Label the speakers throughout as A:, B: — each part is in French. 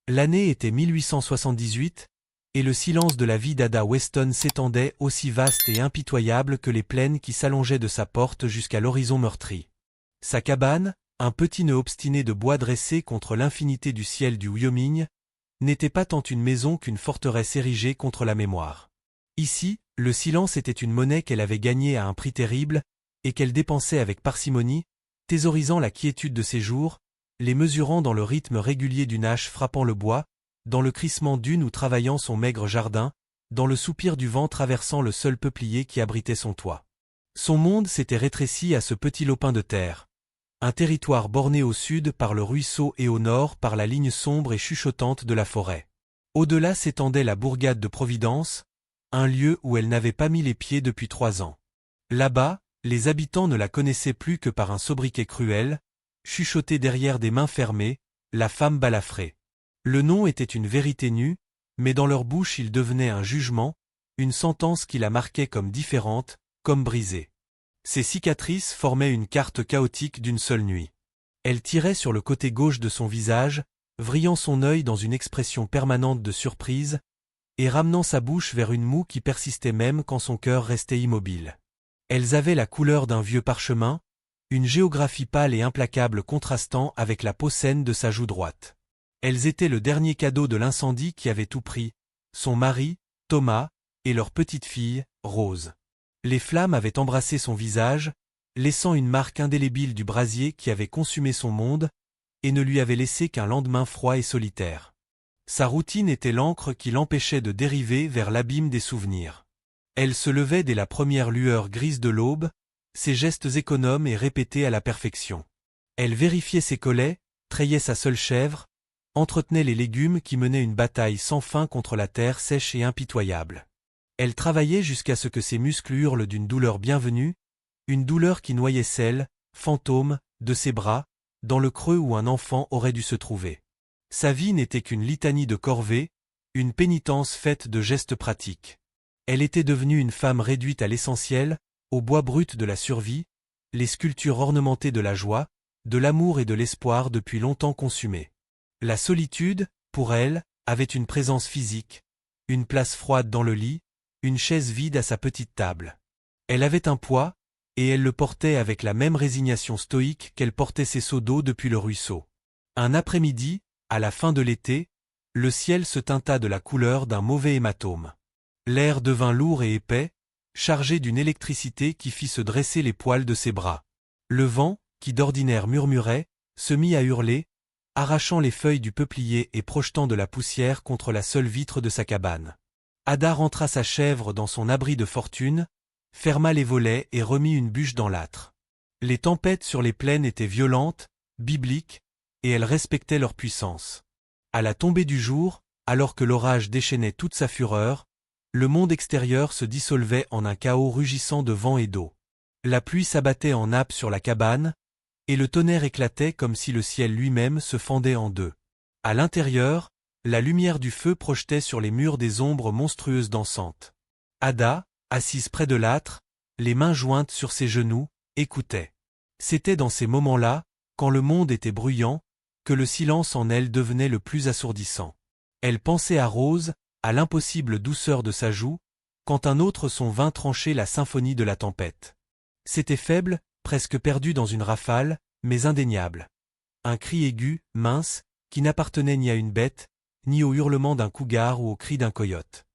A: L'année était 1878, et le silence de la vie d'Ada Weston s'étendait aussi vaste et impitoyable que les plaines qui s'allongeaient de sa porte jusqu'à l'horizon meurtri. Sa cabane, un petit nœud obstiné de bois dressé contre l'infinité du ciel du Wyoming, n'était pas tant une maison qu'une forteresse érigée contre la mémoire. Ici, le silence était une monnaie qu'elle avait gagnée à un prix terrible, et qu'elle dépensait avec parcimonie, thésaurisant la quiétude de ses jours, les mesurant dans le rythme régulier d'une hache frappant le bois, dans le crissement d'une ou travaillant son maigre jardin, dans le soupir du vent traversant le seul peuplier qui abritait son toit. Son monde s'était rétréci à ce petit lopin de terre, un territoire borné au sud par le ruisseau et au nord par la ligne sombre et chuchotante de la forêt. Au-delà s'étendait la bourgade de Providence, un lieu où elle n'avait pas mis les pieds depuis 3 ans. Là-bas, les habitants ne la connaissaient plus que par un sobriquet cruel, chuchoté derrière des mains fermées, la femme balafrée. Le nom était une vérité nue, mais dans leur bouche il devenait un jugement, une sentence qui la marquait comme différente, comme brisée. Ses cicatrices formaient une carte chaotique d'une seule nuit. Elle tirait sur le côté gauche de son visage, vrillant son œil dans une expression permanente de surprise, et ramenant sa bouche vers une moue qui persistait même quand son cœur restait immobile. Elles avaient la couleur d'un vieux parchemin, une géographie pâle et implacable contrastant avec la peau saine de sa joue droite. Elles étaient le dernier cadeau de l'incendie qui avait tout pris, son mari, Thomas, et leur petite fille, Rose. Les flammes avaient embrassé son visage, laissant une marque indélébile du brasier qui avait consumé son monde, et ne lui avait laissé qu'un lendemain froid et solitaire. Sa routine était l'encre qui l'empêchait de dériver vers l'abîme des souvenirs. Elle se levait dès la première lueur grise de l'aube, ses gestes économes et répétés à la perfection. Elle vérifiait ses collets, trayait sa seule chèvre, entretenait les légumes qui menaient une bataille sans fin contre la terre sèche et impitoyable. Elle travaillait jusqu'à ce que ses muscles hurlent d'une douleur bienvenue, une douleur qui noyait celle, fantôme, de ses bras, dans le creux où un enfant aurait dû se trouver. Sa vie n'était qu'une litanie de corvées, une pénitence faite de gestes pratiques. Elle était devenue une femme réduite à l'essentiel, au bois brut de la survie, les sculptures ornementées de la joie, de l'amour et de l'espoir depuis longtemps consumées. La solitude, pour elle, avait une présence physique, une place froide dans le lit, une chaise vide à sa petite table. Elle avait un poids, et elle le portait avec la même résignation stoïque qu'elle portait ses seaux d'eau depuis le ruisseau. Un après-midi, à la fin de l'été, le ciel se teinta de la couleur d'un mauvais hématome. L'air devint lourd et épais, chargé d'une électricité qui fit se dresser les poils de ses bras. Le vent, qui d'ordinaire murmurait, se mit à hurler, arrachant les feuilles du peuplier et projetant de la poussière contre la seule vitre de sa cabane. Ada rentra sa chèvre dans son abri de fortune, ferma les volets et remit une bûche dans l'âtre. Les tempêtes sur les plaines étaient violentes, bibliques, et elle respectait leur puissance. À la tombée du jour, alors que l'orage déchaînait toute sa fureur, le monde extérieur se dissolvait en un chaos rugissant de vent et d'eau. La pluie s'abattait en nappes sur la cabane, et le tonnerre éclatait comme si le ciel lui-même se fendait en deux. À l'intérieur, la lumière du feu projetait sur les murs des ombres monstrueuses dansantes. Ada, assise près de l'âtre, les mains jointes sur ses genoux, écoutait. C'était dans ces moments-là, quand le monde était bruyant, que le silence en elle devenait le plus assourdissant. Elle pensait à Rose, à l'impossible douceur de sa joue, quand un autre son vint trancher la symphonie de la tempête. C'était faible, presque perdu dans une rafale, mais indéniable. Un cri aigu, mince, qui n'appartenait ni à une bête, ni au hurlement d'un cougar ou au cri d'un coyote.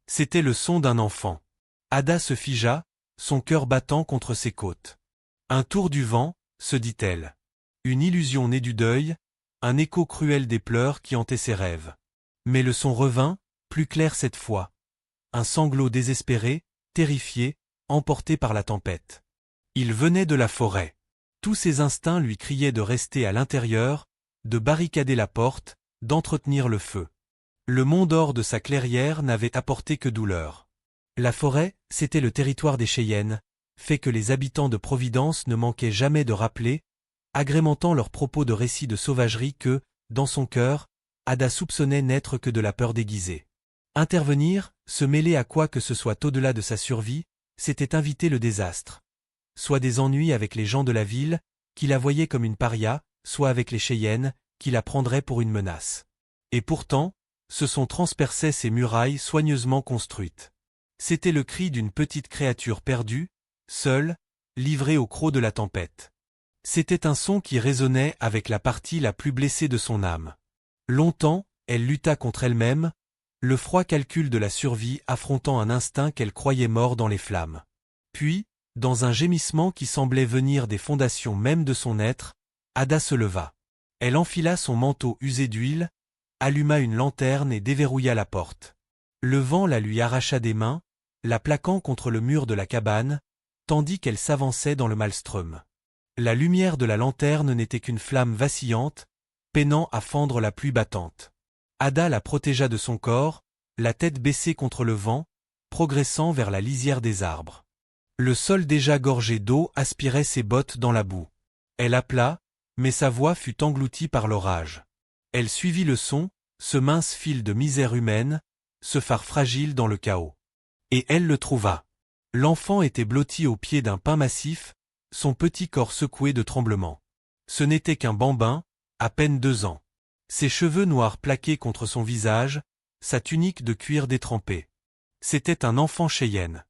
A: C'était le son d'un enfant. Ada se figea, son cœur battant contre ses côtes. Un tour du vent, se dit-elle. Une illusion née du deuil, un écho cruel des pleurs qui hantaient ses rêves. Mais le son revint, plus clair cette fois. Un sanglot désespéré, terrifié, emporté par la tempête. Il venait de la forêt. Tous ses instincts lui criaient de rester à l'intérieur, de barricader la porte, d'entretenir le feu. Le mont d'or de sa clairière n'avait apporté que douleur. La forêt, c'était le territoire des Cheyennes, fait que les habitants de Providence ne manquaient jamais de rappeler, agrémentant leurs propos de récits de sauvagerie que, dans son cœur, Ada soupçonnait n'être que de la peur déguisée. Intervenir, se mêler à quoi que ce soit au-delà de sa survie, c'était inviter le désastre. Soit des ennuis avec les gens de la ville, qui la voyaient comme une paria, soit avec les Cheyennes, qui la prendraient pour une menace. Et pourtant, se sont transpercées ces murailles soigneusement construites. C'était le cri d'une petite créature perdue, seule, livrée au creux de la tempête. C'était un son qui résonnait avec la partie la plus blessée de son âme. Longtemps, elle lutta contre elle-même, le froid calcul de la survie affrontant un instinct qu'elle croyait mort dans les flammes. Puis, dans un gémissement qui semblait venir des fondations même de son être, Ada se leva. Elle enfila son manteau usé d'huile, alluma une lanterne et déverrouilla la porte. Le vent la lui arracha des mains, la plaquant contre le mur de la cabane, tandis qu'elle s'avançait dans le maelstrom. La lumière de la lanterne n'était qu'une flamme vacillante, peinant à fendre la pluie battante. Ada la protégea de son corps, la tête baissée contre le vent, progressant vers la lisière des arbres. Le sol déjà gorgé d'eau aspirait ses bottes dans la boue. Elle appela, mais sa voix fut engloutie par l'orage. Elle suivit le son, ce mince fil de misère humaine, ce phare fragile dans le chaos. Et elle le trouva. L'enfant était blotti au pied d'un pin massif, son petit corps secoué de tremblements. Ce n'était qu'un bambin, à peine 2 ans. Ses cheveux noirs plaqués contre son visage, sa tunique de cuir détrempée. C'était un enfant Cheyenne.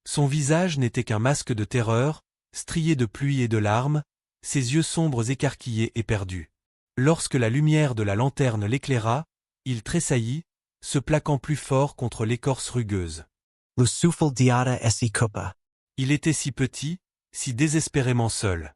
A: Son visage n'était qu'un masque de terreur, strié de pluie et de larmes, ses yeux sombres écarquillés et perdus. Lorsque la lumière de la lanterne l'éclaira, il tressaillit, se plaquant plus fort contre l'écorce rugueuse.
B: Le souffle d'Ada s'y coupa.
A: Il était si petit, si désespérément seul.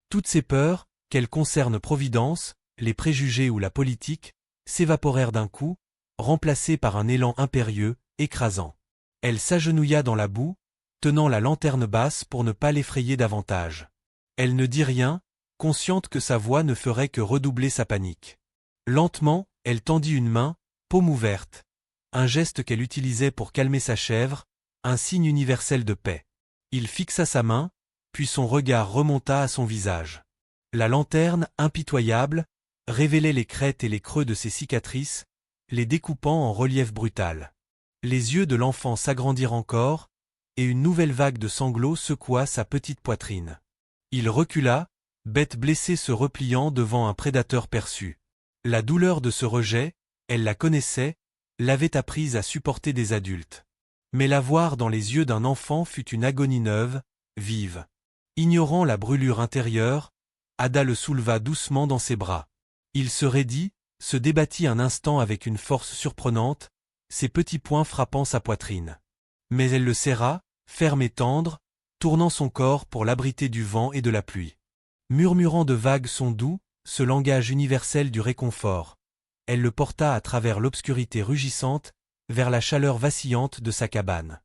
A: Toutes ses peurs, qu'elles concernent Providence, les préjugés ou la politique, s'évaporèrent d'un coup, remplacées par un élan impérieux, écrasant. Elle s'agenouilla dans la boue, tenant la lanterne basse pour ne pas l'effrayer davantage. Elle ne dit rien, consciente que sa voix ne ferait que redoubler sa panique. Lentement, elle tendit une main, paume ouverte. Un geste qu'elle utilisait pour calmer sa chèvre, un signe universel de paix. Il fixa sa main, puis son regard remonta à son visage. La lanterne, impitoyable, révélait les crêtes et les creux de ses cicatrices, les découpant en relief brutal. Les yeux de l'enfant s'agrandirent encore, et une nouvelle vague de sanglots secoua sa petite poitrine. Il recula, bête blessée se repliant devant un prédateur perçu. La douleur de ce rejet, elle la connaissait, l'avait apprise à supporter des adultes. Mais la voir dans les yeux d'un enfant fut une agonie neuve, vive. Ignorant la brûlure intérieure, Ada le souleva doucement dans ses bras. Il se raidit, se débattit un instant avec une force surprenante, ses petits poings frappant sa poitrine. Mais elle le serra, ferme et tendre, tournant son corps pour l'abriter du vent et de la pluie. Murmurant de vagues sons doux, ce langage universel du réconfort, elle le porta à travers l'obscurité rugissante, vers la chaleur vacillante de sa cabane.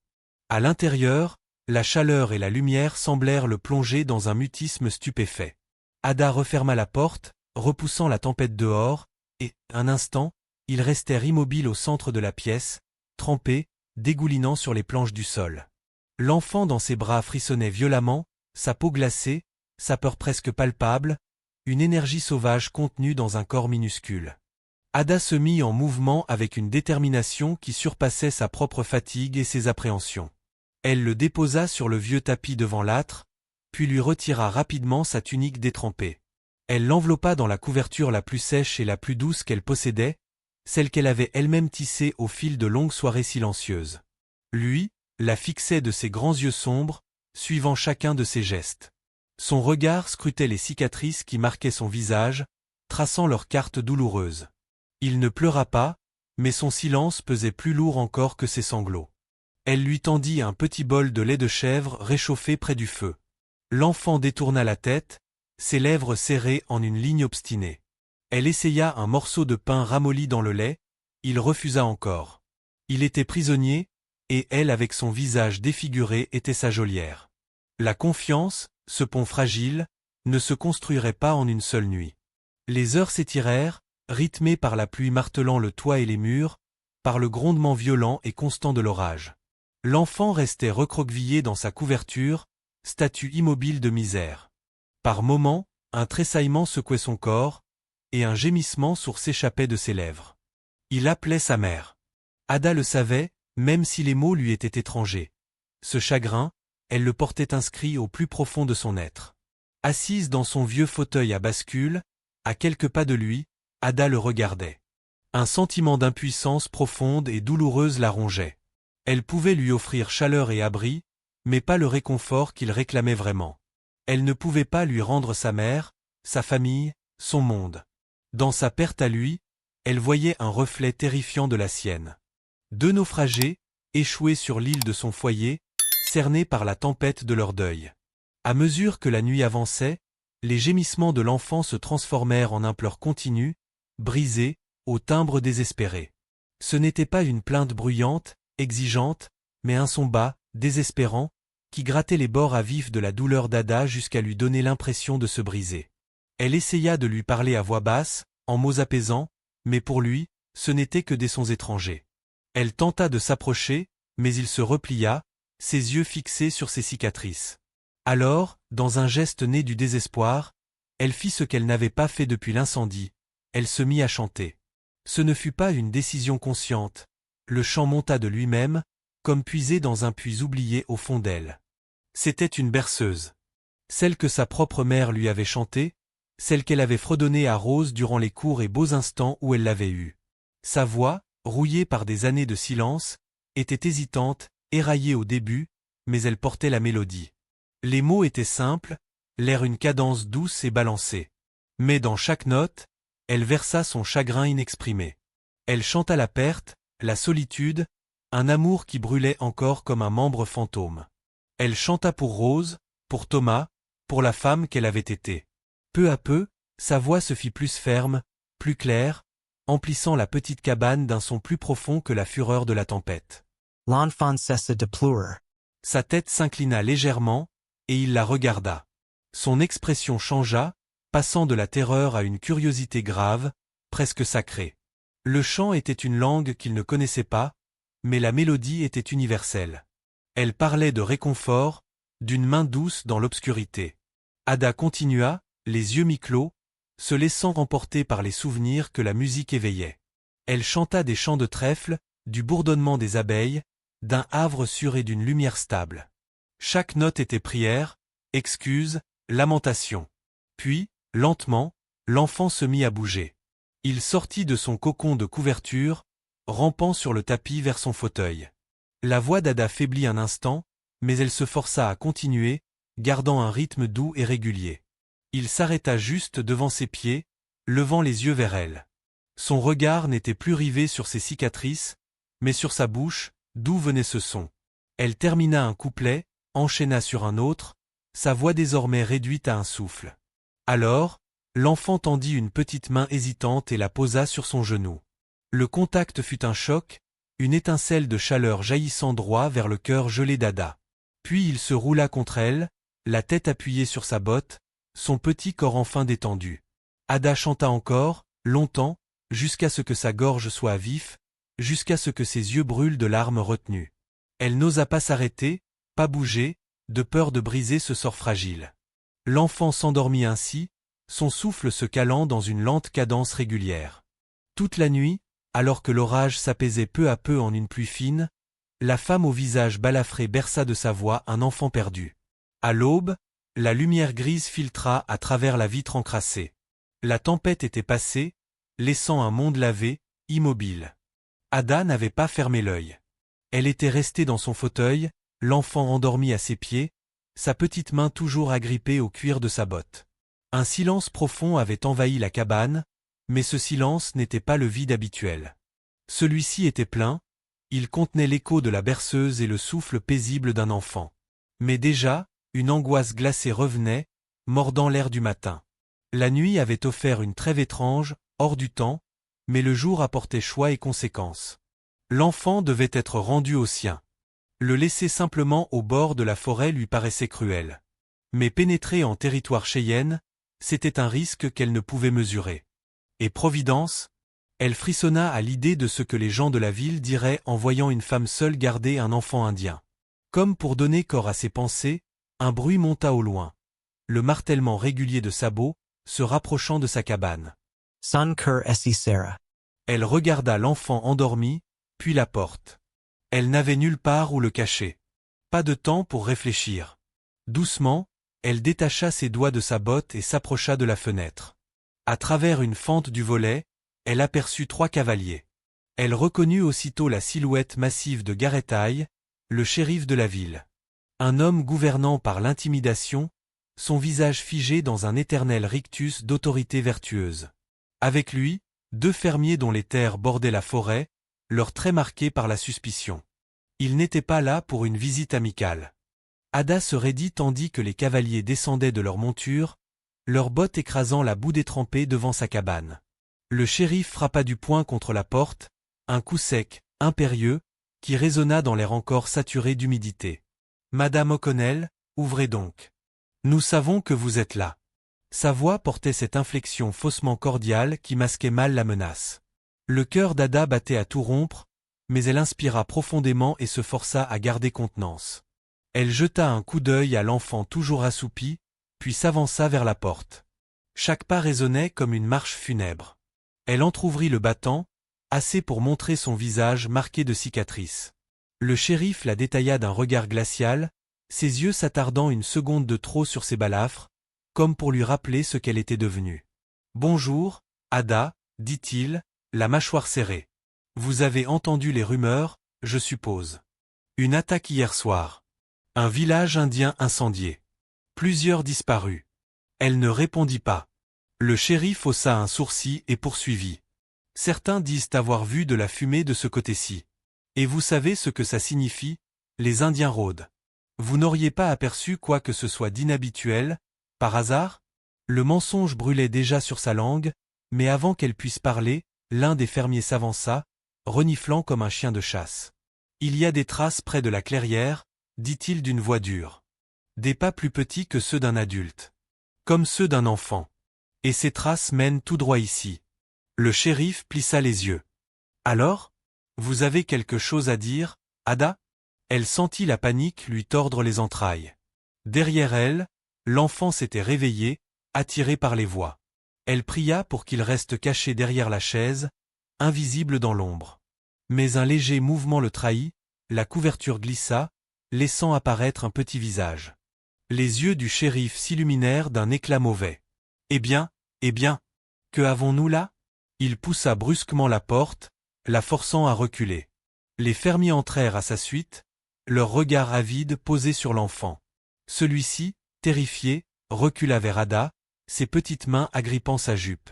A: À l'intérieur, la chaleur et la lumière semblèrent le plonger dans un mutisme stupéfait. Ada referma la porte, repoussant la tempête dehors, et, un instant, ils restèrent immobiles au centre de la pièce, trempés, dégoulinant sur les planches du sol. L'enfant dans ses bras frissonnait violemment, sa peau glacée, sa peur presque palpable, une énergie sauvage contenue dans un corps minuscule. Ada se mit en mouvement avec une détermination qui surpassait sa propre fatigue et ses appréhensions. Elle le déposa sur le vieux tapis devant l'âtre, puis lui retira rapidement sa tunique détrempée. Elle l'enveloppa dans la couverture la plus sèche et la plus douce qu'elle possédait, celle qu'elle avait elle-même tissée au fil de longues soirées silencieuses. Lui, la fixait de ses grands yeux sombres, suivant chacun de ses gestes. Son regard scrutait les cicatrices qui marquaient son visage, traçant leurs cartes douloureuses. Il ne pleura pas, mais son silence pesait plus lourd encore que ses sanglots. Elle lui tendit un petit bol de lait de chèvre réchauffé près du feu. L'enfant détourna la tête, ses lèvres serrées en une ligne obstinée. Elle essaya un morceau de pain ramolli dans le lait, il refusa encore. Il était prisonnier, et elle avec son visage défiguré était sa geôlière. La confiance, ce pont fragile, ne se construirait pas en une seule nuit. Les heures s'étirèrent, rythmées par la pluie martelant le toit et les murs, par le grondement violent et constant de l'orage. L'enfant restait recroquevillé dans sa couverture, statue immobile de misère. Par moments, un tressaillement secouait son corps, et un gémissement sourd s'échappait de ses lèvres. Il appelait sa mère. Ada le savait, même si les mots lui étaient étrangers. Ce chagrin, elle le portait inscrit au plus profond de son être. Assise dans son vieux fauteuil à bascule, à quelques pas de lui, Ada le regardait. Un sentiment d'impuissance profonde et douloureuse la rongeait. Elle pouvait lui offrir chaleur et abri, mais pas le réconfort qu'il réclamait vraiment. Elle ne pouvait pas lui rendre sa mère, sa famille, son monde. Dans sa perte à lui, elle voyait un reflet terrifiant de la sienne. Deux naufragés, échoués sur l'île de son foyer, cernés par la tempête de leur deuil. À mesure que la nuit avançait, les gémissements de l'enfant se transformèrent en un pleur continu, brisé, au timbre désespéré. Ce n'était pas une plainte bruyante, exigeante, mais un son bas, désespérant, qui grattait les bords à vif de la douleur d'Ada jusqu'à lui donner l'impression de se briser. Elle essaya de lui parler à voix basse, en mots apaisants, mais pour lui, ce n'était que des sons étrangers. Elle tenta de s'approcher, mais il se replia, ses yeux fixés sur ses cicatrices. Alors, dans un geste né du désespoir, elle fit ce qu'elle n'avait pas fait depuis l'incendie, elle se mit à chanter. Ce ne fut pas une décision consciente, le chant monta de lui-même, comme puisé dans un puits oublié au fond d'elle. C'était une berceuse. Celle que sa propre mère lui avait chantée, celle qu'elle avait fredonnée à Rose durant les courts et beaux instants où elle l'avait eue. Sa voix, rouillée par des années de silence, était hésitante, éraillée au début, mais elle portait la mélodie. Les mots étaient simples, l'air une cadence douce et balancée. Mais dans chaque note, elle versa son chagrin inexprimé. Elle chanta la perte, la solitude, un amour qui brûlait encore comme un membre fantôme. Elle chanta pour Rose, pour Thomas, pour la femme qu'elle avait été. Peu à peu, sa voix se fit plus ferme, plus claire, emplissant la petite cabane d'un son plus profond que la fureur de la tempête.
B: L'enfant cessa de pleurer.
A: Sa tête s'inclina légèrement, et il la regarda. Son expression changea, passant de la terreur à une curiosité grave, presque sacrée. Le chant était une langue qu'il ne connaissait pas, mais la mélodie était universelle. Elle parlait de réconfort, d'une main douce dans l'obscurité. Ada continua, les yeux mi-clos, se laissant emporter par les souvenirs que la musique éveillait. Elle chanta des chants de trèfle, du bourdonnement des abeilles, d'un havre sûr et d'une lumière stable. Chaque note était prière, excuse, lamentation. Puis, lentement, l'enfant se mit à bouger. Il sortit de son cocon de couverture, rampant sur le tapis vers son fauteuil. La voix d'Ada faiblit un instant, mais elle se força à continuer, gardant un rythme doux et régulier. Il s'arrêta juste devant ses pieds, levant les yeux vers elle. Son regard n'était plus rivé sur ses cicatrices, mais sur sa bouche, d'où venait ce son. Elle termina un couplet, enchaîna sur un autre, sa voix désormais réduite à un souffle. Alors, l'enfant tendit une petite main hésitante et la posa sur son genou. Le contact fut un choc, une étincelle de chaleur jaillissant droit vers le cœur gelé d'Ada. Puis il se roula contre elle, la tête appuyée sur sa botte, son petit corps enfin détendu. Ada chanta encore, longtemps, jusqu'à ce que sa gorge soit à vif, jusqu'à ce que ses yeux brûlent de larmes retenues. Elle n'osa pas s'arrêter, pas bouger, de peur de briser ce sort fragile. L'enfant s'endormit ainsi, son souffle se calant dans une lente cadence régulière. Toute la nuit, alors que l'orage s'apaisait peu à peu en une pluie fine, la femme au visage balafré berça de sa voix un enfant perdu. À l'aube, la lumière grise filtra à travers la vitre encrassée. La tempête était passée, laissant un monde lavé, immobile. Ada n'avait pas fermé l'œil. Elle était restée dans son fauteuil, l'enfant endormi à ses pieds, sa petite main toujours agrippée au cuir de sa botte. Un silence profond avait envahi la cabane, mais ce silence n'était pas le vide habituel. Celui-ci était plein, il contenait l'écho de la berceuse et le souffle paisible d'un enfant. Mais déjà, une angoisse glacée revenait, mordant l'air du matin. La nuit avait offert une trêve étrange, hors du temps, mais le jour apportait choix et conséquences. L'enfant devait être rendu aux siens. Le laisser simplement au bord de la forêt lui paraissait cruel. Mais pénétrer en territoire cheyenne, c'était un risque qu'elle ne pouvait mesurer. Et Providence? Elle frissonna à l'idée de ce que les gens de la ville diraient en voyant une femme seule garder un enfant indien. Comme pour donner corps à ses pensées, un bruit monta au loin. Le martèlement régulier de sabots, se rapprochant de sa cabane.
B: Son cœur essi serra.
A: Elle regarda l'enfant endormi, puis la porte. Elle n'avait nulle part où le cacher. Pas de temps pour réfléchir. Doucement, elle détacha ses doigts de sa botte et s'approcha de la fenêtre. À travers une fente du volet, Elle aperçut 3 cavaliers. Elle reconnut aussitôt la silhouette massive de Gareth, le shérif de la ville. Un homme gouvernant par l'intimidation, son visage figé dans un éternel rictus d'autorité vertueuse. Avec lui, 2 fermiers dont les terres bordaient la forêt, leurs traits marqués par la suspicion. Ils n'étaient pas là pour une visite amicale. Ada se raidit tandis que les cavaliers descendaient de leur monture, leurs bottes écrasant la boue détrempée devant sa cabane. Le shérif frappa du poing contre la porte, un coup sec, impérieux, qui résonna dans l'air encore saturé d'humidité. « Madame O'Connell, ouvrez donc. Nous savons que vous êtes là. » Sa voix portait cette inflexion faussement cordiale qui masquait mal la menace. Le cœur d'Ada battait à tout rompre, mais elle inspira profondément et se força à garder contenance. Elle jeta un coup d'œil à l'enfant toujours assoupi, puis s'avança vers la porte. Chaque pas résonnait comme une marche funèbre. Elle entr'ouvrit le battant, assez pour montrer son visage marqué de cicatrices. Le shérif la détailla d'un regard glacial, ses yeux s'attardant une seconde de trop sur ses balafres, comme pour lui rappeler ce qu'elle était devenue. « Bonjour, Ada, dit-il, la mâchoire serrée. Vous avez entendu les rumeurs, je suppose. Une attaque hier soir. Un village indien incendié. Plusieurs disparus. » Elle ne répondit pas. Le shérif haussa un sourcil et poursuivit. « Certains disent avoir vu de la fumée de ce côté-ci. Et vous savez ce que ça signifie, les Indiens rôdent. Vous n'auriez pas aperçu quoi que ce soit d'inhabituel, par hasard ?» Le mensonge brûlait déjà sur sa langue, mais avant qu'elle puisse parler, l'un des fermiers s'avança, reniflant comme un chien de chasse. « Il y a des traces près de la clairière, dit-il d'une voix dure. Des pas plus petits que ceux d'un adulte. Comme ceux d'un enfant. Et ces traces mènent tout droit ici. » Le shérif plissa les yeux. « Alors ? Vous avez quelque chose à dire, Ada ?» Elle sentit la panique lui tordre les entrailles. Derrière elle, l'enfant s'était réveillé, attiré par les voix. Elle pria pour qu'il reste caché derrière la chaise, invisible dans l'ombre. Mais un léger mouvement le trahit, la couverture glissa, laissant apparaître un petit visage. Les yeux du shérif s'illuminèrent d'un éclat mauvais. « Eh bien, que avons-nous là ?» Il poussa brusquement la porte, la forçant à reculer. Les fermiers entrèrent à sa suite, leur regard avide posé sur l'enfant. Celui-ci, terrifié, recula vers Ada, ses petites mains agrippant sa jupe.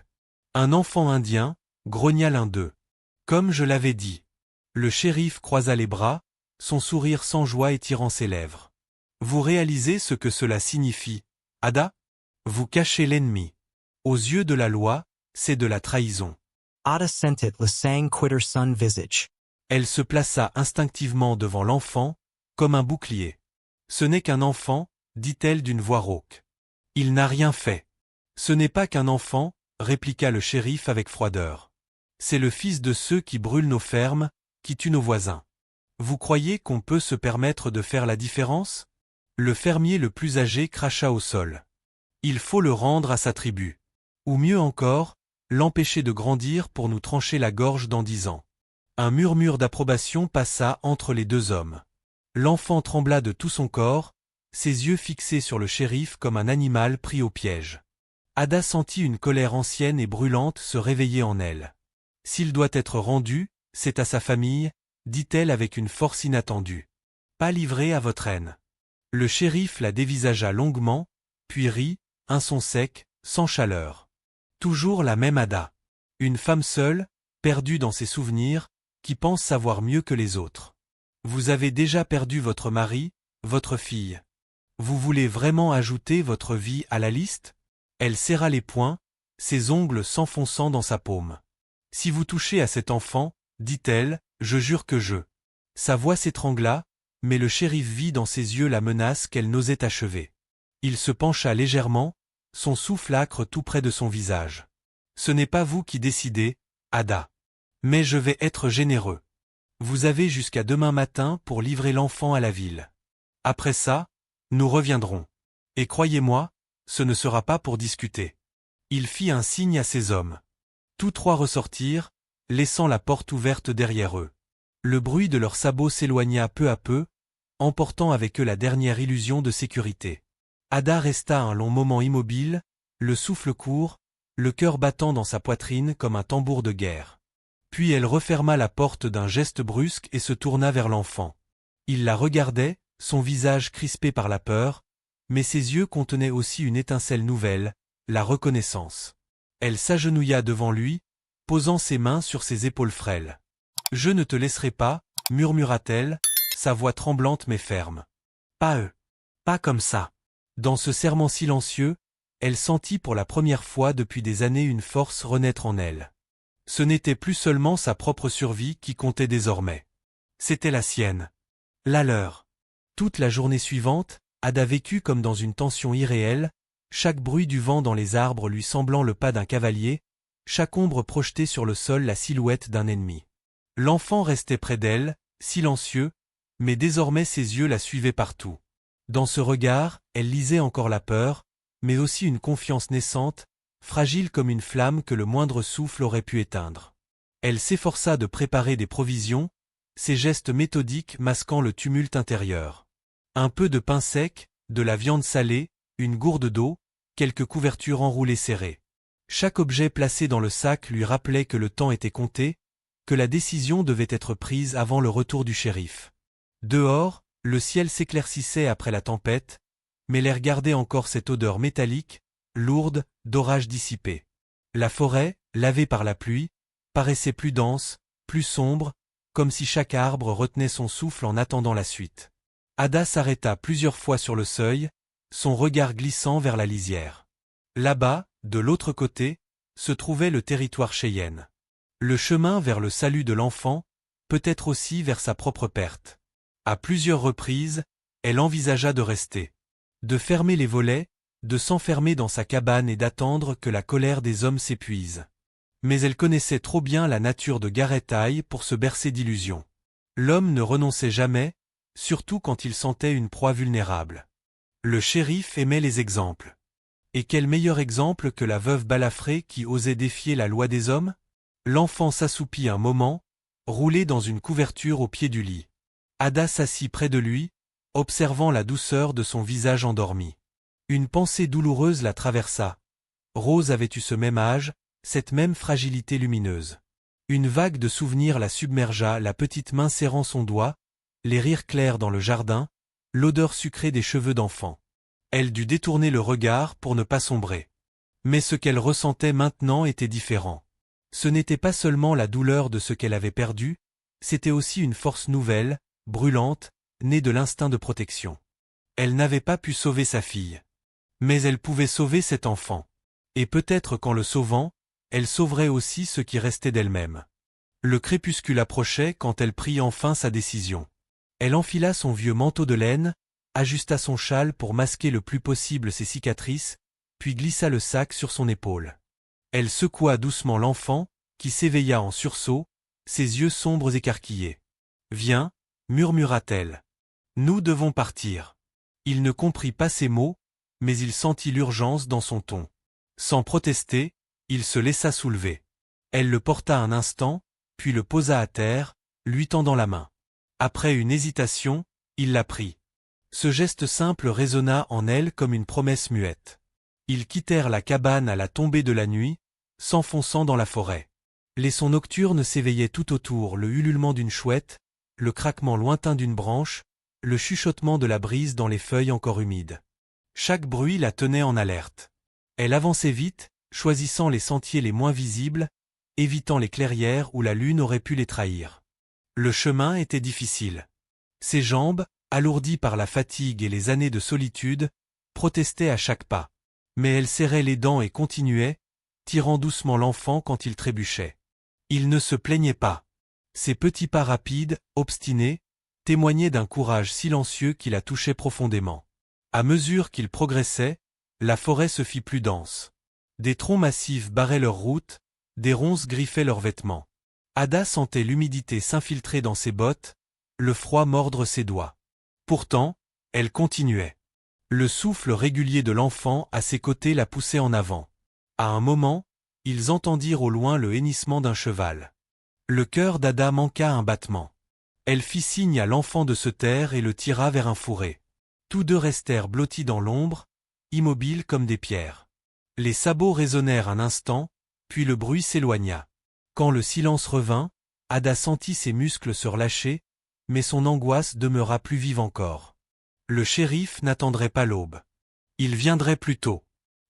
A: Un enfant indien, grogna l'un d'eux. Comme je l'avais dit. Le shérif croisa les bras, son sourire sans joie étirant ses lèvres. Vous réalisez ce que cela signifie, Ada ? Vous cachez l'ennemi. Aux yeux de la loi, c'est de la trahison.
B: Ada sentit le sang quitter son visage.
A: Elle se plaça instinctivement devant l'enfant, comme un bouclier. Ce n'est qu'un enfant, dit-elle d'une voix rauque. Il n'a rien fait. Ce n'est pas qu'un enfant, répliqua le shérif avec froideur. C'est le fils de ceux qui brûlent nos fermes, qui tuent nos voisins. Vous croyez qu'on peut se permettre de faire la différence ? Le fermier le plus âgé cracha au sol. Il faut le rendre à sa tribu. Ou mieux encore, l'empêcher de grandir pour nous trancher la gorge dans 10 ans. Un murmure d'approbation passa entre les 2 hommes. L'enfant trembla de tout son corps, ses yeux fixés sur le shérif comme un animal pris au piège. Ada sentit une colère ancienne et brûlante se réveiller en elle. « S'il doit être rendu, c'est à sa famille, » dit-elle avec une force inattendue. « Pas livré à votre haine. » Le shérif la dévisagea longuement, puis rit, un son sec, sans chaleur. Toujours la même Ada. Une femme seule, perdue dans ses souvenirs, qui pense savoir mieux que les autres. Vous avez déjà perdu votre mari, votre fille. Vous voulez vraiment ajouter votre vie à la liste ? Elle serra les poings, ses ongles s'enfonçant dans sa paume. Si vous touchez à cet enfant, dit-elle, je jure que je... Sa voix s'étrangla, mais le shérif vit dans ses yeux la menace qu'elle n'osait achever. Il se pencha légèrement, son souffle âcre tout près de son visage. Ce n'est pas vous qui décidez, Ada. Mais je vais être généreux. Vous avez jusqu'à demain matin pour livrer l'enfant à la ville. Après ça, nous reviendrons. Et croyez-moi, ce ne sera pas pour discuter. Il fit un signe à ses hommes. Tous 3 ressortirent, laissant la porte ouverte derrière eux. Le bruit de leurs sabots s'éloigna peu à peu, emportant avec eux la dernière illusion de sécurité. Ada resta un long moment immobile, le souffle court, le cœur battant dans sa poitrine comme un tambour de guerre. Puis elle referma la porte d'un geste brusque et se tourna vers l'enfant. Il la regardait, son visage crispé par la peur, mais ses yeux contenaient aussi une étincelle nouvelle, la reconnaissance. Elle s'agenouilla devant lui, posant ses mains sur ses épaules frêles. « Je ne te laisserai pas, » murmura-t-elle, sa voix tremblante mais ferme. « Pas eux. Pas comme ça. » Dans ce serment silencieux, elle sentit pour la première fois depuis des années une force renaître en elle. Ce n'était plus seulement sa propre survie qui comptait désormais. C'était la sienne. La leur. Toute la journée suivante, Ada vécut comme dans une tension irréelle, chaque bruit du vent dans les arbres lui semblant le pas d'un cavalier, chaque ombre projetée sur le sol la silhouette d'un ennemi. L'enfant restait près d'elle, silencieux, mais désormais ses yeux la suivaient partout. Dans ce regard, elle lisait encore la peur, mais aussi une confiance naissante, fragile comme une flamme que le moindre souffle aurait pu éteindre. Elle s'efforça de préparer des provisions, ses gestes méthodiques masquant le tumulte intérieur. Un peu de pain sec, de la viande salée, une gourde d'eau, quelques couvertures enroulées serrées. Chaque objet placé dans le sac lui rappelait que le temps était compté, que la décision devait être prise avant le retour du shérif. Dehors, le ciel s'éclaircissait après la tempête, mais l'air gardait encore cette odeur métallique, lourde, d'orage dissipé. La forêt, lavée par la pluie, paraissait plus dense, plus sombre, comme si chaque arbre retenait son souffle en attendant la suite. Ada s'arrêta plusieurs fois sur le seuil, son regard glissant vers la lisière. Là-bas, de l'autre côté, se trouvait le territoire Cheyenne. Le chemin vers le salut de l'enfant, peut-être aussi vers sa propre perte. À plusieurs reprises, elle envisagea de rester. De fermer les volets, de s'enfermer dans sa cabane et d'attendre que la colère des hommes s'épuise. Mais elle connaissait trop bien la nature de Gareth Eye pour se bercer d'illusions. L'homme ne renonçait jamais, surtout quand il sentait une proie vulnérable. Le shérif aimait les exemples. Et quel meilleur exemple que la veuve balafrée qui osait défier la loi des hommes? L'enfant s'assoupit un moment, roulé dans une couverture au pied du lit. Ada s'assit près de lui, observant la douceur de son visage endormi. Une pensée douloureuse la traversa. Rose avait eu ce même âge, cette même fragilité lumineuse. Une vague de souvenirs la submergea, la petite main serrant son doigt, les rires clairs dans le jardin, l'odeur sucrée des cheveux d'enfant. Elle dut détourner le regard pour ne pas sombrer. Mais ce qu'elle ressentait maintenant était différent. Ce n'était pas seulement la douleur de ce qu'elle avait perdu, c'était aussi une force nouvelle, brûlante, née de l'instinct de protection. Elle n'avait pas pu sauver sa fille. Mais elle pouvait sauver cet enfant. Et peut-être qu'en le sauvant, elle sauverait aussi ce qui restait d'elle-même. Le crépuscule approchait quand elle prit enfin sa décision. Elle enfila son vieux manteau de laine, ajusta son châle pour masquer le plus possible ses cicatrices, puis glissa le sac sur son épaule. Elle secoua doucement l'enfant, qui s'éveilla en sursaut, ses yeux sombres écarquillés. « Viens » murmura-t-elle. « Nous devons partir. » Il ne comprit pas ces mots, mais il sentit l'urgence dans son ton. Sans protester, il se laissa soulever. Elle le porta un instant, puis le posa à terre, lui tendant la main. Après une hésitation, il la prit. Ce geste simple résonna en elle comme une promesse muette. Ils quittèrent la cabane à la tombée de la nuit, s'enfonçant dans la forêt. Les sons nocturnes s'éveillaient tout autour, le ululement d'une chouette, le craquement lointain d'une branche, le chuchotement de la brise dans les feuilles encore humides. Chaque bruit la tenait en alerte. Elle avançait vite, choisissant les sentiers les moins visibles, évitant les clairières où la lune aurait pu les trahir. Le chemin était difficile. Ses jambes, alourdies par la fatigue et les années de solitude, protestaient à chaque pas. Mais elle serrait les dents et continuait, tirant doucement l'enfant quand il trébuchait. Il ne se plaignait pas. Ses petits pas rapides, obstinés, témoignaient d'un courage silencieux qui la touchait profondément. À mesure qu'il progressait, la forêt se fit plus dense. Des troncs massifs barraient leur route, des ronces griffaient leurs vêtements. Ada sentait l'humidité s'infiltrer dans ses bottes, le froid mordre ses doigts. Pourtant, elle continuait. Le souffle régulier de l'enfant à ses côtés la poussait en avant. À un moment, ils entendirent au loin le hennissement d'un cheval. Le cœur d'Ada manqua un battement. Elle fit signe à l'enfant de se taire et le tira vers un fourré. Tous deux restèrent blottis dans l'ombre, immobiles comme des pierres. Les sabots résonnèrent un instant, puis le bruit s'éloigna. Quand le silence revint, Ada sentit ses muscles se relâcher, mais son angoisse demeura plus vive encore. Le shérif n'attendrait pas l'aube. Il viendrait plus tôt.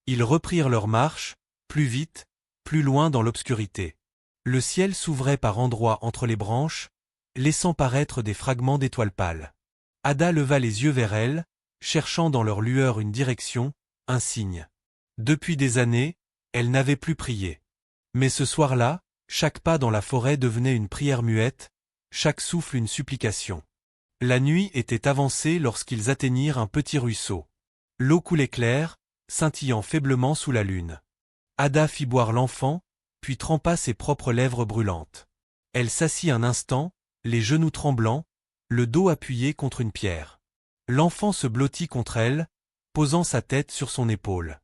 A: Ils reprirent leur marche, plus vite, plus loin dans l'obscurité. Le ciel s'ouvrait par endroits entre les branches, laissant paraître des fragments d'étoiles pâles. Ada leva les yeux vers elle, cherchant dans leur lueur une direction, un signe. Depuis des années, elle n'avait plus prié. Mais ce soir-là, chaque pas dans la forêt devenait une prière muette, chaque souffle une supplication. La nuit était avancée lorsqu'ils atteignirent un petit ruisseau. L'eau coulait claire, scintillant faiblement sous la lune. Ada fit boire l'enfant, puis trempa ses propres lèvres brûlantes. Elle s'assit un instant, les genoux tremblants, le dos appuyé contre une pierre. L'enfant se blottit contre elle, posant sa tête sur son épaule.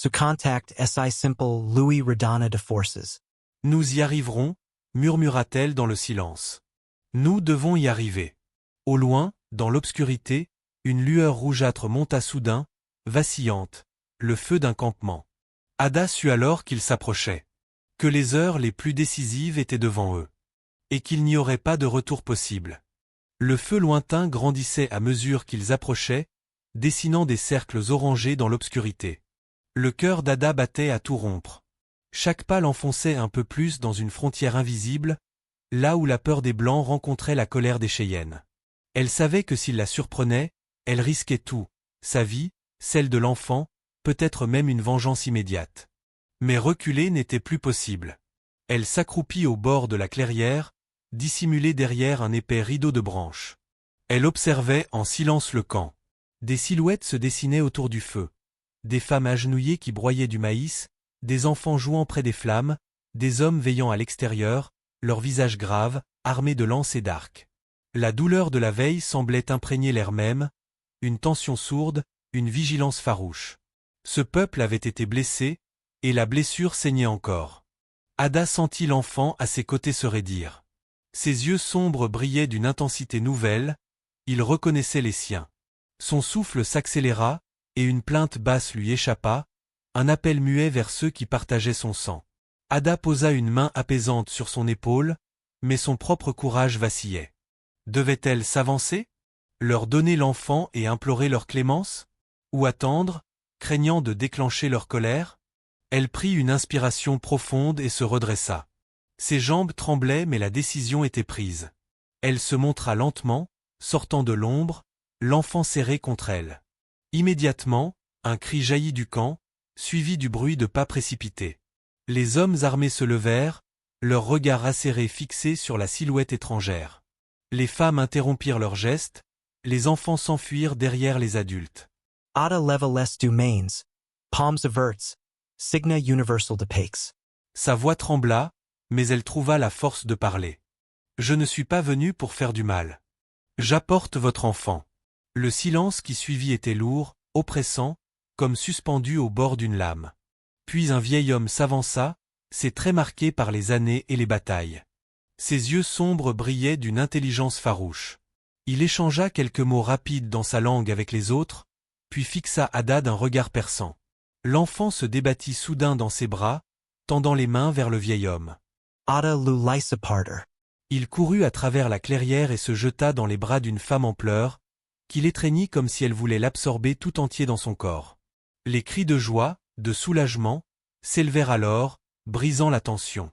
B: So contact SI Simple Louis Redana de Forces.
A: Nous y arriverons, murmura-t-elle dans le silence. Nous devons y arriver. Au loin, dans l'obscurité, une lueur rougeâtre monta soudain, vacillante, le feu d'un campement. Ada sut alors qu'ils s'approchaient. Que les heures les plus décisives étaient devant eux. Et qu'il n'y aurait pas de retour possible. Le feu lointain grandissait à mesure qu'ils approchaient, dessinant des cercles orangés dans l'obscurité. Le cœur d'Ada battait à tout rompre. Chaque pas l'enfonçait un peu plus dans une frontière invisible, là où la peur des Blancs rencontrait la colère des Cheyennes. Elle savait que s'il la surprenait, elle risquait tout, sa vie, celle de l'enfant, peut-être même une vengeance immédiate. Mais reculer n'était plus possible. Elle s'accroupit au bord de la clairière, dissimulée derrière un épais rideau de branches. Elle observait en silence le camp. Des silhouettes se dessinaient autour du feu. Des femmes agenouillées qui broyaient du maïs, des enfants jouant près des flammes, des hommes veillant à l'extérieur, leurs visages graves, armés de lances et d'arcs. La douleur de la veille semblait imprégner l'air même, une tension sourde, une vigilance farouche. Ce peuple avait été blessé, et la blessure saignait encore. Ada sentit l'enfant à ses côtés se raidir. Ses yeux sombres brillaient d'une intensité nouvelle, il reconnaissait les siens. Son souffle s'accéléra, et une plainte basse lui échappa, un appel muet vers ceux qui partageaient son sang. Ada posa une main apaisante sur son épaule, mais son propre courage vacillait. Devait-elle s'avancer? Leur donner l'enfant et implorer leur clémence? Ou attendre, craignant de déclencher leur colère? Elle prit une inspiration profonde et se redressa. Ses jambes tremblaient mais la décision était prise. Elle se montra lentement, sortant de l'ombre, l'enfant serré contre elle. Immédiatement, un cri jaillit du camp, suivi du bruit de pas précipités. Les hommes armés se levèrent, leurs regards acérés fixés sur la silhouette étrangère. Les femmes interrompirent leurs gestes, les enfants s'enfuirent derrière les adultes.
B: Ada leveles du mains. Palms averts. Signa universal de pax.
A: Sa voix trembla, mais elle trouva la force de parler. Je ne suis pas venu pour faire du mal. J'apporte votre enfant. Le silence qui suivit était lourd, oppressant, comme suspendu au bord d'une lame. Puis un vieil homme s'avança, ses traits marqués par les années et les batailles. Ses yeux sombres brillaient d'une intelligence farouche. Il échangea quelques mots rapides dans sa langue avec les autres, puis fixa Ada d'un regard perçant. L'enfant se débattit soudain dans ses bras, tendant les mains vers le vieil homme.
B: Ada lulisa parter.
A: Il courut à travers la clairière et se jeta dans les bras d'une femme en pleurs, qui l'étreignit comme si elle voulait l'absorber tout entier dans son corps. Les cris de joie, de soulagement, s'élevèrent alors, brisant la tension.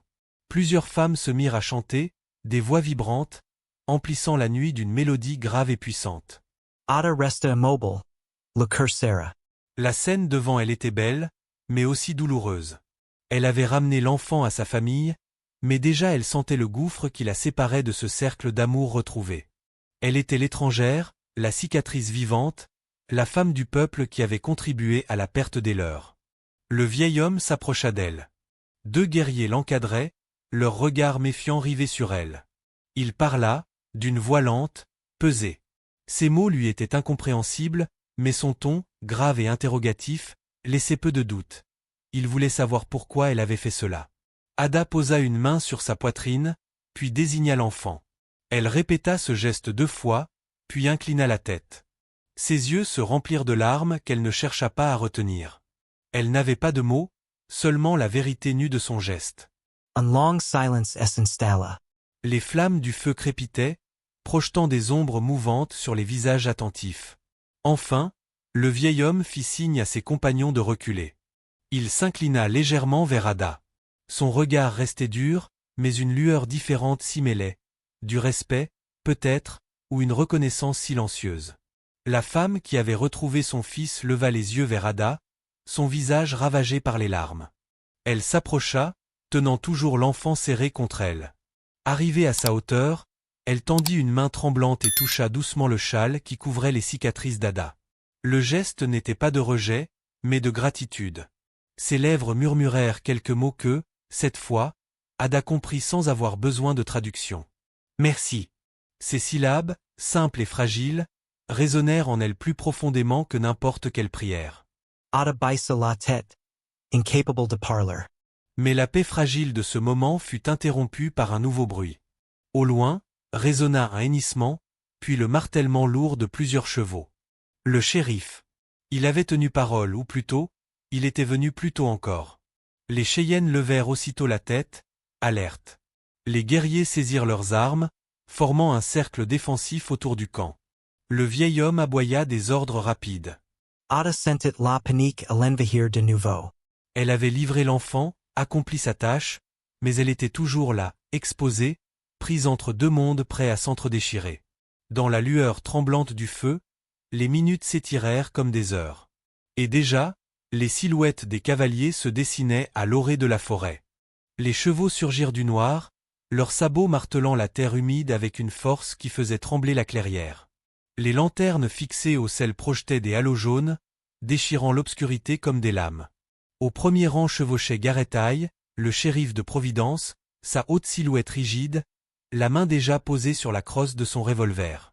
A: Plusieurs femmes se mirent à chanter, des voix vibrantes, emplissant la nuit d'une mélodie grave et puissante.
B: Ada resta immobile. Le cœur serra.
A: La scène devant elle était belle, mais aussi douloureuse. Elle avait ramené l'enfant à sa famille, mais déjà elle sentait le gouffre qui la séparait de ce cercle d'amour retrouvé. Elle était l'étrangère, la cicatrice vivante, la femme du peuple qui avait contribué à la perte des leurs. Le vieil homme s'approcha d'elle. Deux guerriers l'encadraient, leurs regards méfiants rivés sur elle. Il parla, d'une voix lente, pesée. Ses mots lui étaient incompréhensibles, mais son ton, grave et interrogatif, laissait peu de doute. Il voulait savoir pourquoi elle avait fait cela. Ada posa une main sur sa poitrine, puis désigna l'enfant. Elle répéta ce geste 2 fois, puis inclina la tête. Ses yeux se remplirent de larmes qu'elle ne chercha pas à retenir. Elle n'avait pas de mots, seulement la vérité nue de son geste.
B: A long silence s'installa.
A: Les flammes du feu crépitaient, projetant des ombres mouvantes sur les visages attentifs. Enfin, le vieil homme fit signe à ses compagnons de reculer. Il s'inclina légèrement vers Ada. Son regard restait dur, mais une lueur différente s'y mêlait. Du respect, peut-être, ou une reconnaissance silencieuse. La femme qui avait retrouvé son fils leva les yeux vers Ada, son visage ravagé par les larmes. Elle s'approcha, tenant toujours l'enfant serré contre elle. Arrivée à sa hauteur, elle tendit une main tremblante et toucha doucement le châle qui couvrait les cicatrices d'Ada. Le geste n'était pas de rejet, mais de gratitude. Ses lèvres murmurèrent quelques mots que, cette fois, Ada comprit sans avoir besoin de traduction. « Merci ». Ces syllabes, simples et fragiles, résonnèrent en elle plus profondément que n'importe quelle prière.
B: Ada baissa la tête, incapable de parler.
A: Mais la paix fragile de ce moment fut interrompue par un nouveau bruit. Au loin, résonna un hennissement, puis le martèlement lourd de plusieurs chevaux. Le shérif. Il avait tenu parole, ou plutôt, il était venu plus tôt encore. Les Cheyennes levèrent aussitôt la tête, alertes. Les guerriers saisirent leurs armes, formant un cercle défensif autour du camp. Le vieil homme aboya des ordres rapides.
B: Ada sentit la panique à l'envahir de nouveau.
A: Elle avait livré l'enfant, accompli sa tâche, mais elle était toujours là, exposée, prise entre deux mondes prêts à s'entre-déchirer. Dans la lueur tremblante du feu, les minutes s'étirèrent comme des heures. Et déjà, les silhouettes des cavaliers se dessinaient à l'orée de la forêt. Les chevaux surgirent du noir, leurs sabots martelant la terre humide avec une force qui faisait trembler la clairière. Les lanternes fixées au sel projetaient des halos jaunes, déchirant l'obscurité comme des lames. Au premier rang chevauchait Garetaille, le shérif de Providence, sa haute silhouette rigide, la main déjà posée sur la crosse de son revolver.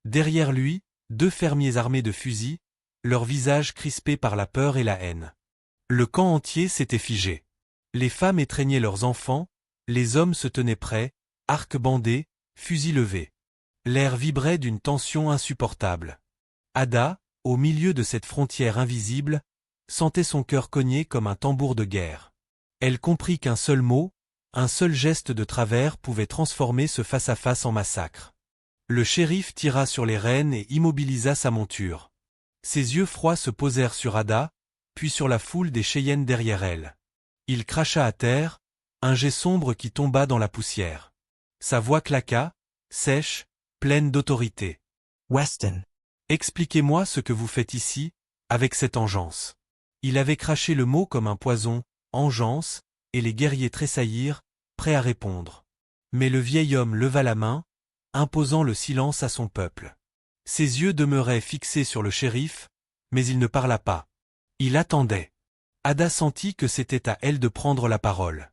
A: Derrière lui, deux fermiers armés de fusils, leurs visages crispés par la peur et la haine. Le camp entier s'était figé. Les femmes étreignaient leurs enfants, les hommes se tenaient prêts, arcs bandés, fusils levés. L'air vibrait d'une tension insupportable. Ada, au milieu de cette frontière invisible, sentait son cœur cogner comme un tambour de guerre. Elle comprit qu'un seul mot, un seul geste de travers pouvait transformer ce face-à-face en massacre. Le shérif tira sur les rênes et immobilisa sa monture. Ses yeux froids se posèrent sur Ada, puis sur la foule des Cheyennes derrière elle. Il cracha à terre, un jet sombre qui tomba dans la poussière. Sa voix claqua, sèche, pleine d'autorité.
B: « Weston.
A: Expliquez-moi ce que vous faites ici, avec cette engeance. » Il avait craché le mot comme un poison, engeance, et les guerriers tressaillirent, prêts à répondre. Mais le vieil homme leva la main, imposant le silence à son peuple. Ses yeux demeuraient fixés sur le shérif, mais il ne parla pas. Il attendait. Ada sentit que c'était à elle de prendre la parole.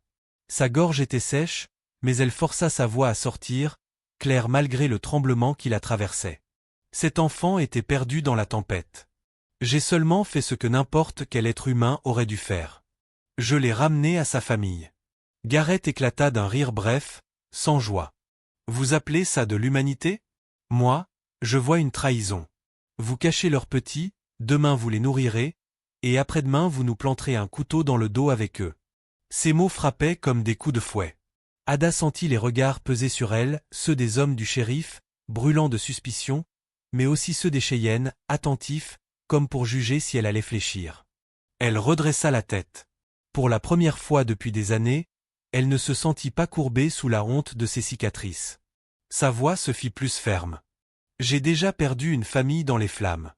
A: Sa gorge était sèche, mais elle força sa voix à sortir, claire malgré le tremblement qui la traversait. Cet enfant était perdu dans la tempête. J'ai seulement fait ce que n'importe quel être humain aurait dû faire. Je l'ai ramené à sa famille. Gareth éclata d'un rire bref, sans joie. Vous appelez ça de l'humanité? Moi, je vois une trahison. Vous cachez leurs petits, demain vous les nourrirez, et après-demain vous nous planterez un couteau dans le dos avec eux. Ces mots frappaient comme des coups de fouet. Ada sentit les regards peser sur elle, ceux des hommes du shérif, brûlants de suspicion, mais aussi ceux des Cheyennes, attentifs, comme pour juger si elle allait fléchir. Elle redressa la tête. Pour la première fois depuis des années, elle ne se sentit pas courbée sous la honte de ses cicatrices. Sa voix se fit plus ferme. « J'ai déjà perdu une famille dans les flammes.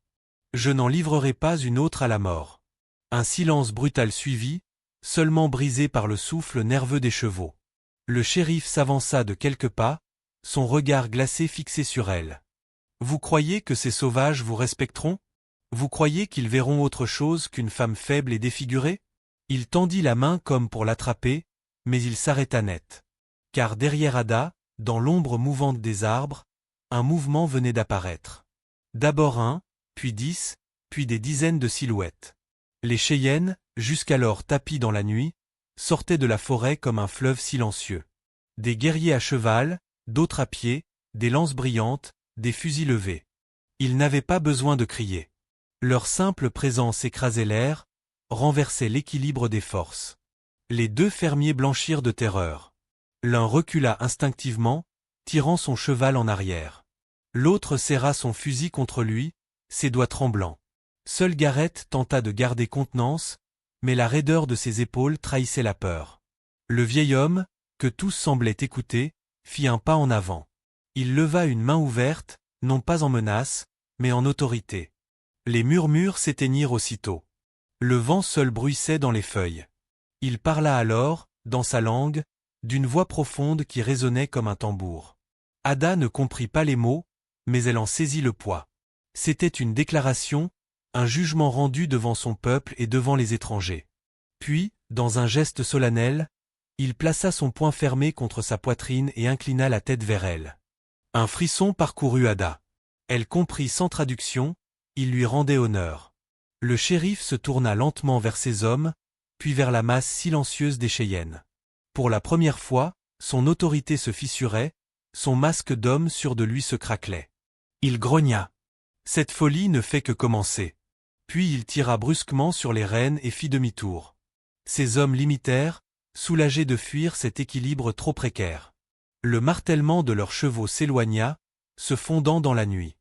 A: Je n'en livrerai pas une autre à la mort. » Un silence brutal suivit, seulement brisé par le souffle nerveux des chevaux. Le shérif s'avança de quelques pas, son regard glacé fixé sur elle. « Vous croyez que ces sauvages vous respecteront? Vous croyez qu'ils verront autre chose qu'une femme faible et défigurée ?» Il tendit la main comme pour l'attraper, mais il s'arrêta net. Car derrière Ada, dans l'ombre mouvante des arbres, un mouvement venait d'apparaître. D'abord un, puis 10, puis des dizaines de silhouettes. Les Cheyennes, jusqu'alors tapis dans la nuit, sortaient de la forêt comme un fleuve silencieux. Des guerriers à cheval, d'autres à pied, des lances brillantes, des fusils levés. Ils n'avaient pas besoin de crier. Leur simple présence écrasait l'air, renversait l'équilibre des forces. Les deux fermiers blanchirent de terreur. L'un recula instinctivement, tirant son cheval en arrière. L'autre serra son fusil contre lui, ses doigts tremblants. Seul Gareth tenta de garder contenance, mais la raideur de ses épaules trahissait la peur. Le vieil homme, que tous semblaient écouter, fit un pas en avant. Il leva une main ouverte, non pas en menace, mais en autorité. Les murmures s'éteignirent aussitôt. Le vent seul bruissait dans les feuilles. Il parla alors, dans sa langue, d'une voix profonde qui résonnait comme un tambour. Ada ne comprit pas les mots, mais elle en saisit le poids. C'était une déclaration, un jugement rendu devant son peuple et devant les étrangers. Puis, dans un geste solennel, il plaça son poing fermé contre sa poitrine et inclina la tête vers elle. Un frisson parcourut Ada. Elle comprit sans traduction, il lui rendait honneur. Le shérif se tourna lentement vers ses hommes, puis vers la masse silencieuse des Cheyennes. Pour la première fois, son autorité se fissurait, son masque d'homme sûr de lui se craquelait. Il grogna. Cette folie ne fait que commencer. Puis il tira brusquement sur les rênes et fit demi-tour. Ses hommes l'imitèrent, soulagés de fuir cet équilibre trop précaire. Le martèlement de leurs chevaux s'éloigna, se fondant dans la nuit.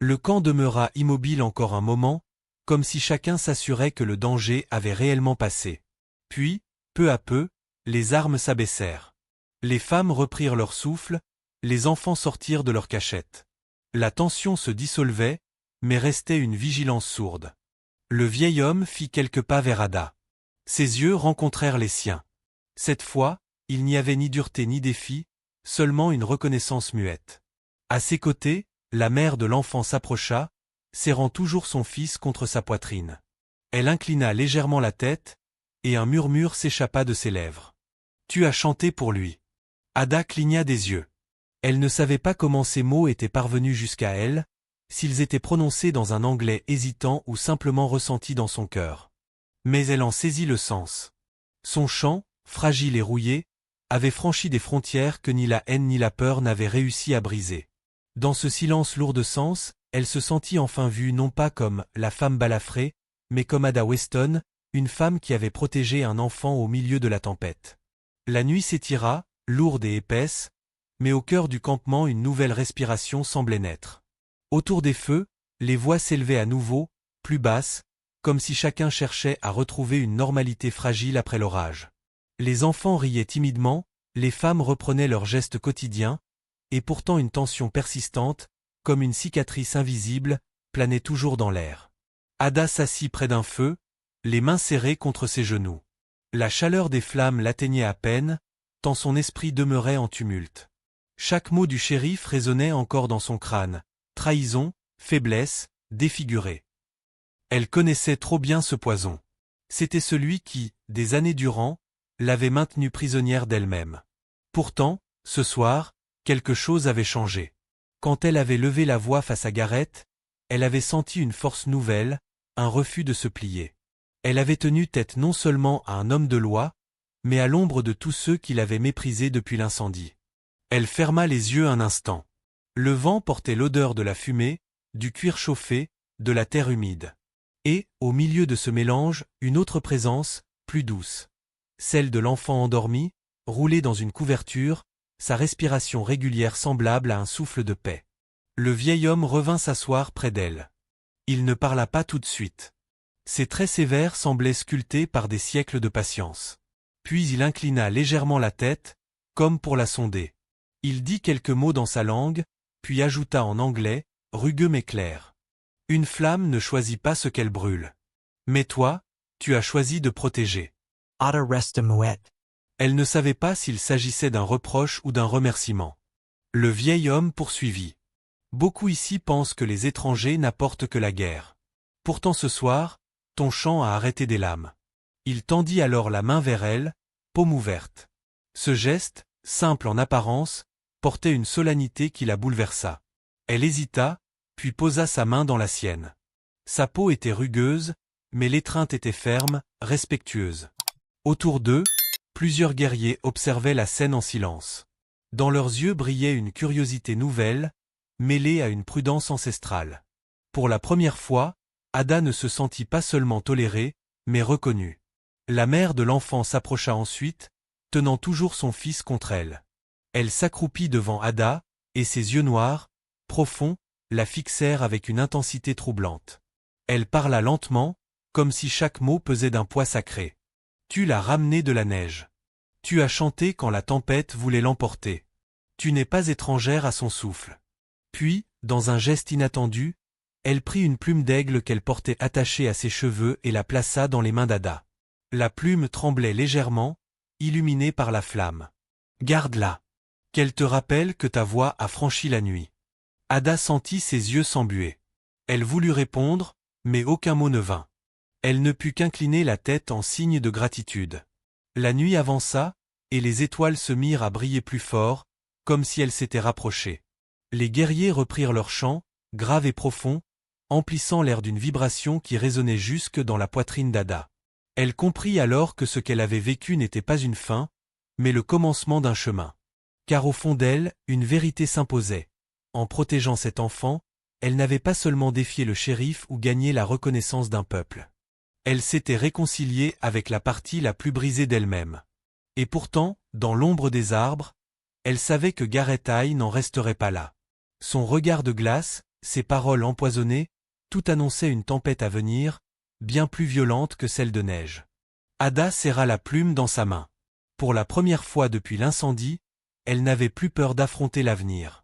A: Le camp demeura immobile encore un moment, comme si chacun s'assurait que le danger avait réellement passé. Puis, peu à peu, les armes s'abaissèrent. Les femmes reprirent leur souffle, les enfants sortirent de leurs cachettes. La tension se dissolvait, mais restait une vigilance sourde. Le vieil homme fit quelques pas vers Ada. Ses yeux rencontrèrent les siens. Cette fois, il n'y avait ni dureté ni défi, seulement une reconnaissance muette. À ses côtés, la mère de l'enfant s'approcha, serrant toujours son fils contre sa poitrine. Elle inclina légèrement la tête, et un murmure s'échappa de ses lèvres. « Tu as chanté pour lui. » Ada cligna des yeux. Elle ne savait pas comment ces mots étaient parvenus jusqu'à elle, s'ils étaient prononcés dans un anglais hésitant ou simplement ressentis dans son cœur. Mais elle en saisit le sens. Son chant, fragile et rouillé, avait franchi des frontières que ni la haine ni la peur n'avaient réussi à briser. Dans ce silence lourd de sens, elle se sentit enfin vue non pas comme la femme balafrée, mais comme Ada Weston, une femme qui avait protégé un enfant au milieu de la tempête. La nuit s'étira, lourde et épaisse, mais au cœur du campement une nouvelle respiration semblait naître. Autour des feux, les voix s'élevaient à nouveau, plus basses, comme si chacun cherchait à retrouver une normalité fragile après l'orage. Les enfants riaient timidement, les femmes reprenaient leurs gestes quotidiens, et pourtant une tension persistante, comme une cicatrice invisible, planait toujours dans l'air. Ada s'assit près d'un feu, les mains serrées contre ses genoux. La chaleur des flammes l'atteignait à peine, tant son esprit demeurait en tumulte. Chaque mot du shérif résonnait encore dans son crâne. Trahison, faiblesse, défiguré. Elle connaissait trop bien ce poison. C'était celui qui, des années durant, l'avait maintenue prisonnière d'elle-même. Pourtant, ce soir, quelque chose avait changé. Quand elle avait levé la voix face à Gareth, elle avait senti une force nouvelle, un refus de se plier. Elle avait tenu tête non seulement à un homme de loi, mais à l'ombre de tous ceux qui l'avaient méprisé depuis l'incendie. Elle ferma les yeux un instant. Le vent portait l'odeur de la fumée, du cuir chauffé, de la terre humide. Et, au milieu de ce mélange, une autre présence, plus douce. Celle de l'enfant endormi, roulé dans une couverture, sa respiration régulière semblable à un souffle de paix. Le vieil homme revint s'asseoir près d'elle. Il ne parla pas tout de suite. Ses traits sévères semblaient sculptés par des siècles de patience. Puis il inclina légèrement la tête, comme pour la sonder. Il dit quelques mots dans sa langue, puis ajouta en anglais, rugueux mais clair. Une flamme ne choisit pas ce qu'elle brûle. Mais toi, tu as choisi de protéger.
B: Ada resta muette.
A: Elle ne savait pas s'il s'agissait d'un reproche ou d'un remerciement. Le vieil homme poursuivit. Beaucoup ici pensent que les étrangers n'apportent que la guerre. Pourtant ce soir, ton chant a arrêté des lames. Il tendit alors la main vers elle, paume ouverte. Ce geste, simple en apparence, portait une solennité qui la bouleversa. Elle hésita, puis posa sa main dans la sienne. Sa peau était rugueuse, mais l'étreinte était ferme, respectueuse. Autour d'eux, plusieurs guerriers observaient la scène en silence. Dans leurs yeux brillait une curiosité nouvelle, mêlée à une prudence ancestrale. Pour la première fois, Ada ne se sentit pas seulement tolérée, mais reconnue. La mère de l'enfant s'approcha ensuite, tenant toujours son fils contre elle. Elle s'accroupit devant Ada, et ses yeux noirs, profonds, la fixèrent avec une intensité troublante. Elle parla lentement, comme si chaque mot pesait d'un poids sacré. « Tu l'as ramené de la neige. Tu as chanté quand la tempête voulait l'emporter. Tu n'es pas étrangère à son souffle. » Puis, dans un geste inattendu, elle prit une plume d'aigle qu'elle portait attachée à ses cheveux et la plaça dans les mains d'Ada. La plume tremblait légèrement, illuminée par la flamme. « Garde-la. Qu'elle te rappelle que ta voix a franchi la nuit. » Ada sentit ses yeux s'embuer. Elle voulut répondre, mais aucun mot ne vint. Elle ne put qu'incliner la tête en signe de gratitude. La nuit avança, et les étoiles se mirent à briller plus fort, comme si elles s'étaient rapprochées. Les guerriers reprirent leur chant, grave et profond, emplissant l'air d'une vibration qui résonnait jusque dans la poitrine d'Ada. Elle comprit alors que ce qu'elle avait vécu n'était pas une fin, mais le commencement d'un chemin. Car au fond d'elle, une vérité s'imposait. En protégeant cet enfant, elle n'avait pas seulement défié le shérif ou gagné la reconnaissance d'un peuple. Elle s'était réconciliée avec la partie la plus brisée d'elle-même. Et pourtant, dans l'ombre des arbres, elle savait que Gareth Eye n'en resterait pas là. Son regard de glace, ses paroles empoisonnées, tout annonçait une tempête à venir, bien plus violente que celle de neige. Ada serra la plume dans sa main. Pour la première fois depuis l'incendie, elle n'avait plus peur d'affronter l'avenir.